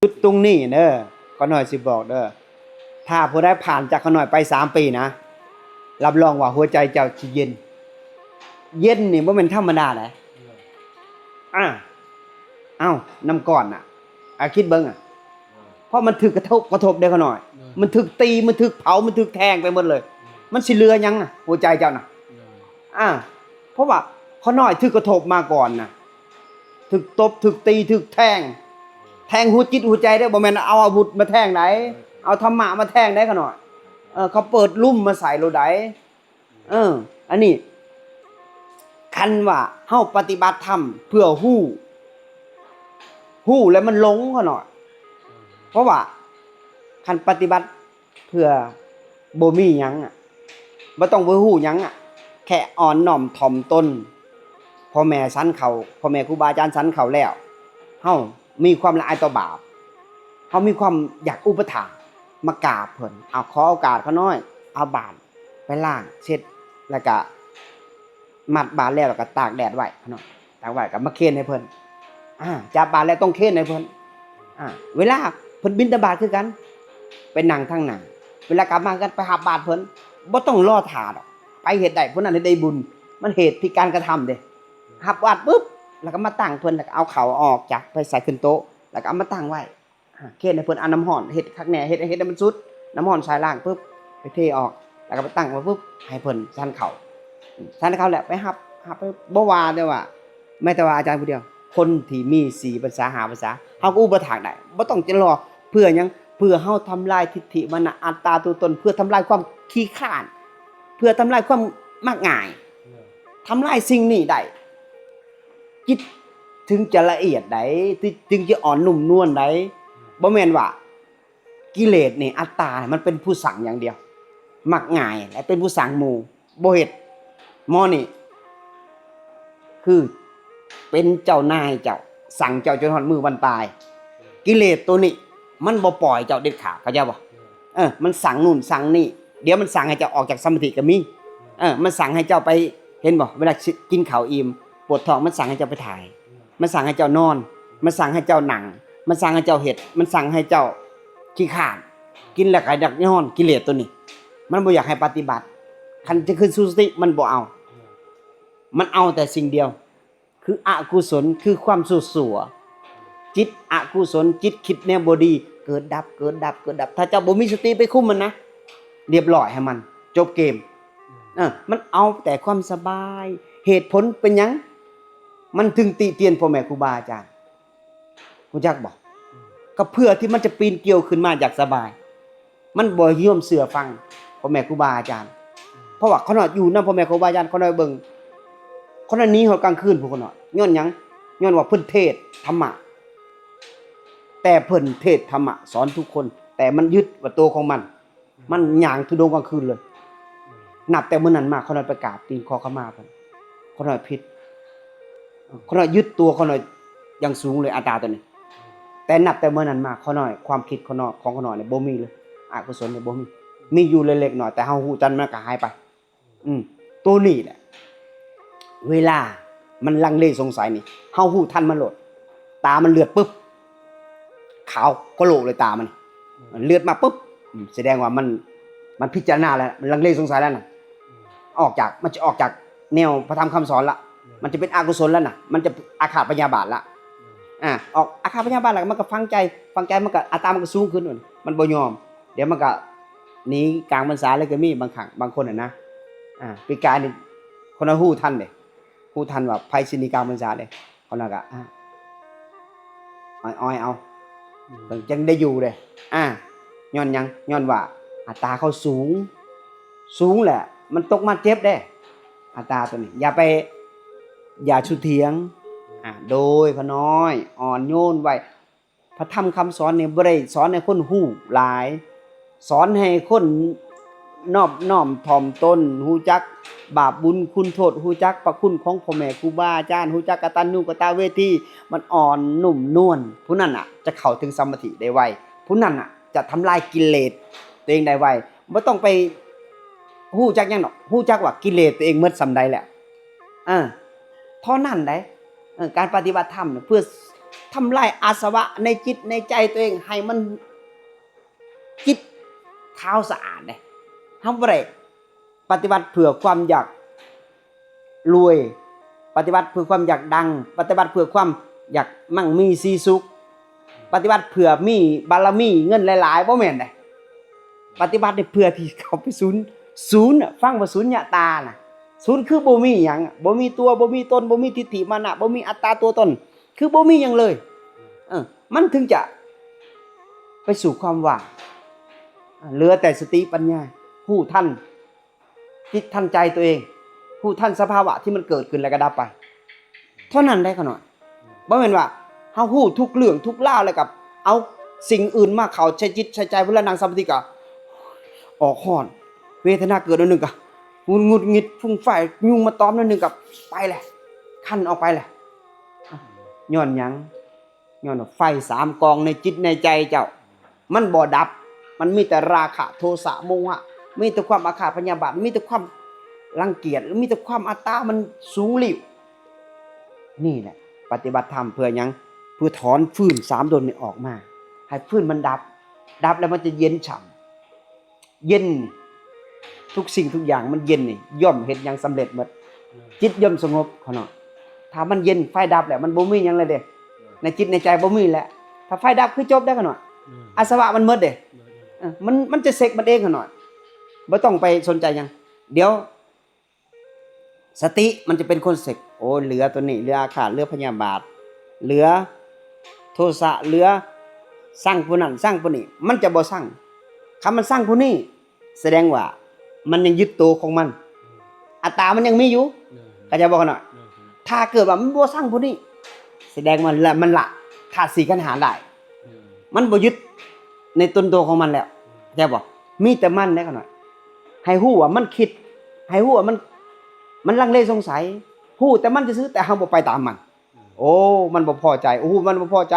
จุดตรงนี้เด้อขอหน่อยสิบอกเด้อถ้าผู้ใดผ่านจากขอหน่อยไป3 ปีนะรับรองว่าหัวใจเจ้าสิเย็นเย็นนี่บ่แม่นธรรมดาเด้อ่าเอ้าน้ำก้อนน่ะคิดเบิ่งเพราะมันถึกกระทบได้ขอหน่อยมันถึกตีมันถึกเผามันถึกแทงไปหมดเลยมันสิเหลือหยังน่ะหัวใจเจ้าน่ะเพราะว่าขอหน่อยถึกกระทบมาก่อนน่ะถึกตบถึกตีถึกแทงหัวจิตหัวใจได้บ่แม่นเอาอาวุธมาแทงไหนเอาธรรมะมาแทงได้ขอหน่อยเขาเปิดลุ่มมาใส่โลดอันนี้คันว่าเฮาปฏิบัติธรรมเพื่อฮู้แล้วมันหลงขอหน่อยเพราะว่าคันปฏิบัติเพื่อบ่มีหยังบ่ต้องไปฮู้หยังแค่อ่อนน้อมถ่อมตนพ่อแม่สันเขาพ่อแม่ครูบาอาจารย์สันเขาแล้วเฮามีความละอายต่อบาปเฮามีความอยากอุปถัมภ์มากราบเพิ่นเอาขอโอกาสเขาน้อยเอาบาตรไปล้างเช็ดแล้วก็มัดบาตรแล้วก็ตากแดดไว้เขาน้อยตากไว้ก็มาเค้นให้เพิ่นจับบาตรแล้วต้องเค้นให้เพิ่นเวลาเพิ่นบิณฑบาตคือกันไปนั่งทางหน้าเวลากลับมากันไปหาบาตรเพิ่นบ่ต้องรอท่าดอกไปเฮ็ดได้ผู้นั้นได้บุญมันเหตุที่การกระทำเด้หับบาตรปุ๊บแล้วก็มาตั้งเพิ่นแล้วก็เอาเขาออกจากไปใส่ขึ้นโต๊ะแล้วก็เอามาตั้งไว้เค้นให้เพิ่นเอาน้ำร้อนเฮ็ดคักแน่เฮ็ดให้มันสุดน้ำร้อนใส่ล่างปุ๊บไปเทออกแล้วก็ไปตั้งไว้ปุ๊บให้เพิ่นสั่นเข้าแล้วไปหับไปบ่ว่าแต่ว่าแม้แต่ว่าอาจารย์ผู้เดียวคนที่มี4ภาษา5ภาษาเฮาก็อุปถากได้บ่ต้องจะรอเพื่อหยังเพื่อเฮาทำลายทิฏฐิมานะอัตตาตัวตนเพื่อทำลายความขี้ข้านเพื่อทำลายความมักง่ายทำลายสิ่งนี้ได้จิตถึงจะละเอียดได้จึงจะอ่อนนุ่มนวลได้บ่แม่นว่ากิเลสนี่อัตตามันเป็นผู้สั่งอย่างเดียวมักง่ายและเป็นผู้สั่งหมู่บ่เฮ็ดหมอนี่คือเป็นเจ้านายเจ้าสั่งเจ้าจนฮอดมื้อวันตายกิเลสตัวนี้มันบ่ปล่อยเจ้าเด็ดขาดเข้าใจบ่มันสั่งนู่นสั่งนี่เดี๋ยวมันสั่งให้เจ้าออกจากสมาธิก็มีมันสั่งให้เจ้าไปเห็นบ่เวลากินข้าวอิ่มปวดท้องมันสั่งให้เจ้าไปถ่ายมันสั่งให้เจ้านอนมันสั่งให้เจ้านั่งมันสั่งให้เจ้าเฮ็ดมันสั่งให้เจ้าขี้ข้านกินแล้วก็อยากนอนกิเลสตัวนี้มันบ่อยากให้ปฏิบัติคันจะขึ้นสู่สติมันบ่เอามันเอาแต่สิ่งเดียวคืออกุศลคือความสั่วจิตอกุศลจิตคิดแนวบ่ดีเกิดดับถ้าเจ้าบ่มีสติไปคุมมันนะเรียบร้อยให้มันจบเกมมันเอาแต่ความสบายเหตุผลเป็นหยังมันถึงติเตียนพ่อแม่ครูบาอาจารย์รู้จักบ่ก็เพื่อที่มันจะปีนเกี่ยวขึ้นมาจากสบายมันบ่ยอมเชื่อฟังพ่อแม่ครูบาอาจารย์เพราะว่าเขาน่ะอยู่นำพ่อแม่ครูบาอาจารย์เขาน่ะเบิ่งเขาน่ะหนีเฮากลางคืนพวกเขาน่ะย้อนหยังย้อนว่าเพิ่นเทศธรรมะแต่เพิ่นเทศธรรมะสอนทุกคนแต่มันยึดว่าตัวของมันหยังทุดงกลางคืนเลยนับแต่มื้อนั้นมาเขาน่ะไปกราบตีนขอขมาเพิ่นเขาน่ะผิดเขาน่ะยึดตัวเขาน่ะอย่างสูงเลยอัตตาตัวนี้แต่นับแต่มื้อนั้นมาเขาน้อยความคิดเขาน้อยของเขาน้อยเนี่ยบ่มีเลยอกุศลเนี่ยบ่มีอยู่เล็กๆน้อยแต่เฮาฮู้จันมันก็หายไปตัวนี้แหละเวลามันลังเลสงสัยนี่เฮาฮู้ทันมันโลดตามันเลือดปึ๊บขาวก็โลกเลยตามันเลือดมาปึ๊บแสดงว่ามันพิจารณาแล้วมันลังเลสงสัยแล้วน่ะมันจะออกจากแนวพระธรรมคำสอนละมันจะเป็นอกุศลแล้วน่ะมันจะอาฆาตพยาบาทละออกอาฆาตพยาบาทแล้วมันก็ฟังใจมันก็อัตตามันก็สูงขึ้นมันบ่ยอมเดี๋ยวมันก็หนีกลางพรรษาเลยก็มีบางครั้งบางคนนะปีกายนี่คนฮู้ทันเด้ฮู้ทันว่าไผสิหนีกลางพรรษาเด้คนนั้นก็อ้อยเอาจังได้อยู่เด้ย้อนหยังย้อนว่าอัตตาเขาสูงแหละมันตกมาเจ็บเด้อัตตาตัวนี้อย่าชุเถียงโดยพน้อยอ่อนโยนไว้พระธรรมคำสอนนี่บ่ได้สอนให้คนฮู้หลายสอนให้คนนอบน้อมถ่อมตนฮู้จักบาปบุญคุณโทษฮู้จักพระคุณของพ่อแม่ครูบาอาจารย์ฮู้จักกตัญญูกตเวทีมันอ่อนนุ่มนวลผู้นั้นจะเข้าถึงสมาธิได้ไวผู้นั้นจะทำลายกิเลสตัวเองได้ไวบ่ต้องไปฮู้จักหยังดอกฮู้จักว่ากิเลสตัวเองหมดส่ำใดแล้วเท่านั้นได้การปฏิบัติธรรมเพื่อ ทำลายอาสวะในจิตในใจตัวเองให้มันจิตเท้าสะอาดเลยทำอะไรปฏิบัติเพื่อความอยากรวยปฏิบัติเพื่อความอยากดังปฏิบัติเพื่อความอยากมั่งมีสีสุขปฏิบัติเพื่อมีบารมีเงินหลายๆบ่แม่นเด้ปฏิบัติเพื่อที่เขาไปศูนย์ฟังว่าศูนย์ญะตาน่ะศูนย์คือบ่มีหยังบ่มีตัวบ่มีตนบ่มีทิฏฐิมานะบ่มีอัตตาตัวตนคือบ่มีหยังเลยมันถึงจะไปสู่ความว่างเหลือแต่สติปัญญาผู้ท่านจิตท่านใจตัวเองผู้ท่านสภาวะที่มันเกิดขึ้นแล้วก็ดับไปเท่านั้นได้ขนาดบ่แม่นว่าเฮาฮู้ทุกเรื่องทุกราวแล้วกับเอาสิ่งอื่นมาเข้าใช้จิตใช้ใจเวลานั่งสมาธิก็ออกฮ้อนเวทนาเกิดอันนึงก็หงุดหงิดฟุ้งฝ่ายยุงมาตอมอันนึงก็ไปแหละคั่นออกไปแหละย้อนหยังย้อนไฟ3กองในจิตในใจเจ้ามันบ่ดับมันมีแต่ราคะโทสะโมหะมีแต่ความอาฆาตพยาบาทมีแต่ความรังเกียจมีแต่ความอัตตามันสูงลิ่วนี่แหละปฏิบัติธรรมเพื่อหยังเพื่อถอนฟืน3ดนนี้ออกมาให้ฟืนมันดับแล้วมันจะเย็นฉ่ำเย็นทุกสิ่งทุกอย่างมันเย็นนี่ย่อมเฮ็ดหยังสำเร็จหมดจิตย่อมสงบขนาดถ้ามันเย็นไฟดับแล้วมันบ่มีหยังเลยเด้ในจิตในใจบ่มีแล้วถ้าไฟดับคือจบได้ขนาดอาสวะมันหมดเด้มันจะเสกมันเองขนาดบ่ต้องไปสนใจหยังเดี๋ยวสติมันจะเป็นคนเสกโอ้เหลือตัวนี้เหลืออาฆาตเหลือพยาบาทเหลือโทสะเหลือสร้างผู้นั้นสร้างผู้นี้มันจะบ่สร้างคำมันสร้างผู้นี้แสดงว่ามันยังยึดตัวของมันอัตตามันยังมีอยู่ก็จะบอกกันหน่อยถ้าเกิดว่ามันบ่สร้างผู้นี้แสดงว่ามันละธาตุ4ขันธ์ได้มันบ่ยึดในตนตัวของมันแล้วจะบอกมีแต่มันได้กันหน่อยให้ฮู้ว่ามันคิดให้ฮู้ว่ามันลังเลสงสัยฮู้แต่มันจะซื้อแต่เฮาบ่ไปตามมันโอ้มันบ่พอใจโอ้มันบ่พอใจ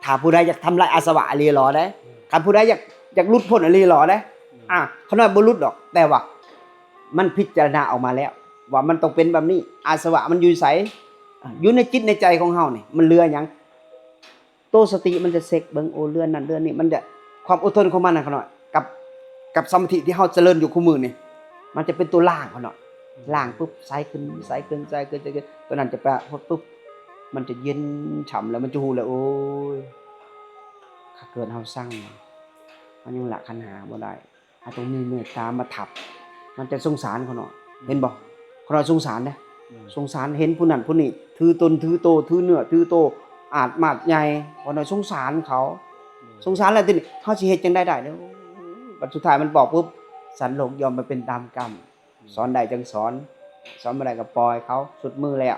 ถ้าผู้ใดอยากทำลายอาสวะอริยหรอได้ถ้าผู้ใดอยากหลุดพ้นอริยหรอได้เขาน้อยบ่หลุดดอกแต่ว่ามันพิจารณาออกมาแล้วว่ามันต้องเป็นแบบนี้อาสวะมันอยู่ไสอยู่ในจิตในใจของเฮานี่มันเหลือหยังโตสติมันจะเสกเบิ่งโอ้เรือนนั่นเรือนนี่มันจะความอดทนของมันน่ะเขาน้อยกับสมาธิที่เฮาเจริญอยู่คู่มือนี่มันจะเป็นตัวล่างเขาน้อยล่างปุ๊บใสขึ้นตัวนั้นจะแปะปุ๊บมันจะเย็นฉ่ำแล้วมันจะฮู้แล้วโอ้ยถ้าเกิดเฮาสั่งมันยังละขันหาบ่ได้ตรงนี้เมตตามาทับมันจะสงสารเขาน้อยเห็นบ่เขาน้อยสงสารเด้สงสารเห็นผู้นั้นผู้นี้ถือตนถือโตถือเนื้อถือโตอาจมาดใหญ่เขาน้อยสงสารเขาสงสารแล้วทีนี้เฮาสิเฮ็ดจังได๋เด้อบัดสุดท้ายมันบอกปุ๊บสันโลกยอมไปเป็นตามกรรมสอนได้จังสอนบ่ได้ก็ปล่อยเขาสุดมือแล้ว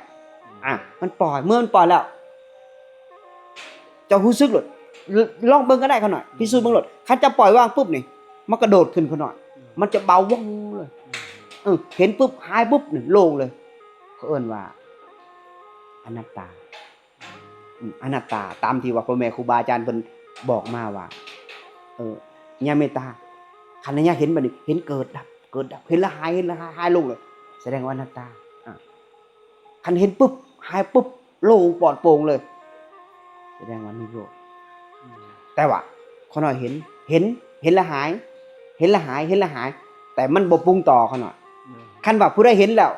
มันปล่อยเมื่อมันปล่อยแล้วเจ้ารู้สึกหลดลองเบิ่งก็ได้เขาหน่อยพิสูจน์เบิ่งหลดคันจะปล่อยวางปุ๊บนี่มันกระโดดขึ้นเขาหน่อยมันจะเบาว่องเลยเห็นปุ๊บหายปุ๊บนี่โล่งเลยเขาเอิ้นว่าอนัตตาอนัตตาตามที่ว่าพ่อแม่ครูบาอาจารย์เพิ่นบอกมาว่าญาเมตตาคันญาเห็นบัดนี้เห็นเกิดดับเห็นแล้วหายลงเลยแสดงว่าอนัตตาคันเห็นปุ๊บหายปุ๊บโล่งปลอดโปร่งเลยแสดงว่านิโรธแต่ว่าเขาหน่อยเห็นแล้วหายแต่มันบ่ปรุงต่อเขาหน่อยคันว่าผู้ใดเห็นแล้ว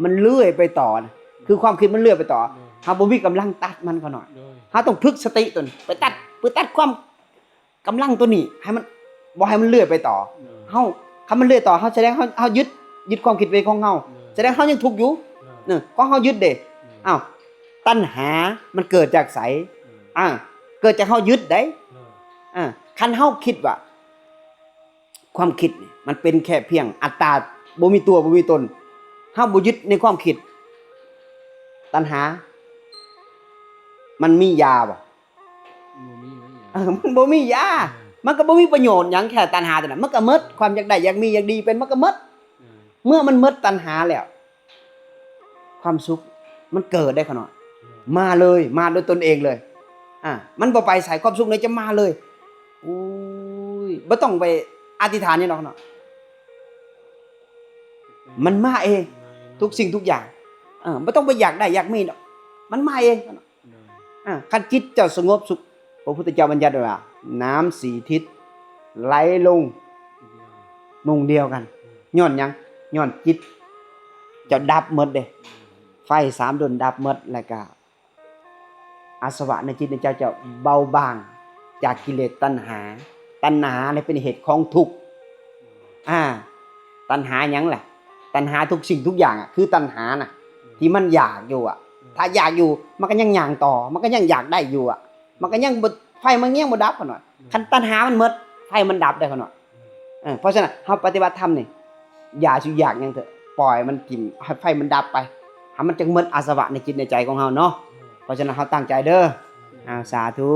มันเลื่อยไปต่อนะคือความคิดมันเลื่อยไปต่อเฮาบ่มีกำลังตัดมันเขาหน่อยเฮาต้องฝึกสติตนไปตัดความกำลังตัวนี้ให้มันบ่ให้มันเลื่อยไปต่อเฮาคันมันเลื่อยต่อเฮาแสดงเฮายึดความคิดไว้ของเฮาแสดงเฮายังทุกข์อยู่ก็เฮายึดเด้ตัณหามันเกิดจากไสเกิดจากเฮายึดได้คันเฮาคิดว่าความคิดนี่มันเป็นแค่เพียงอัตตาบ่มีตัวบ่มีตนเฮาบ่ยึดในความคิดตัณหามันมียาบ่มันบ่มียามันก็บ่มีประโยชน์หยังแค่ตัณหาตัวนั้นมันก็หมดความอยากได้อยากมีอยากดีเป็นมันก็หมดเมื่อมันหมดตัณหาแล้วความสุขมันเกิดได้ขนาดมาเลยมาโดยตนเองเลยมันบ่ไปใส่ความสุขเลยจะมาเลยอุ้ยบ่ต้องไปอธิษฐานนี่หรอกเนาะมันมาเองทุกสิ่งทุกอย่างบ่ต้องไปอยากได้อยากมีดอกมันมาเอง คันจิตเจ้าสงบสุขพระพุทธเจ้าบัญญัติไว้ว่าน้ำสี่ทิศไหลลงมุ่งเดียวกันย้อนหยังย้อนจิตเจ้าดับหมดเด้ไฟ3ดวงดับหมดแล้วก็อาสวะในจิตในเจ้าจะเบาบางจากกิเลสตัณหาเนี่ยเป็นเหตุของทุกข์ตัณหาหยังแหละตัณหาทุกสิ่งทุกอย่างคือตัณหาน่ะที่มันอยากอยู่ถ้าอยากอยู่มันก็ยังย่างต่อมันก็ยังอยากได้อยู่มันก็ยังไฟมันยังบ่ดับขนาดคันตัณหามันหมดไฟมันดับได้ขนาดเพราะฉะนั้นเฮาปฏิบัติธรรมนี่อย่าสิอยากหยังเถอะปล่อยมันกินให้ไฟมันดับไปให้มันจังหมดอาสวะในจิตในใจของเฮาเนาะเพราะฉะนั้นเฮาตั้งใจเด้อสาธุ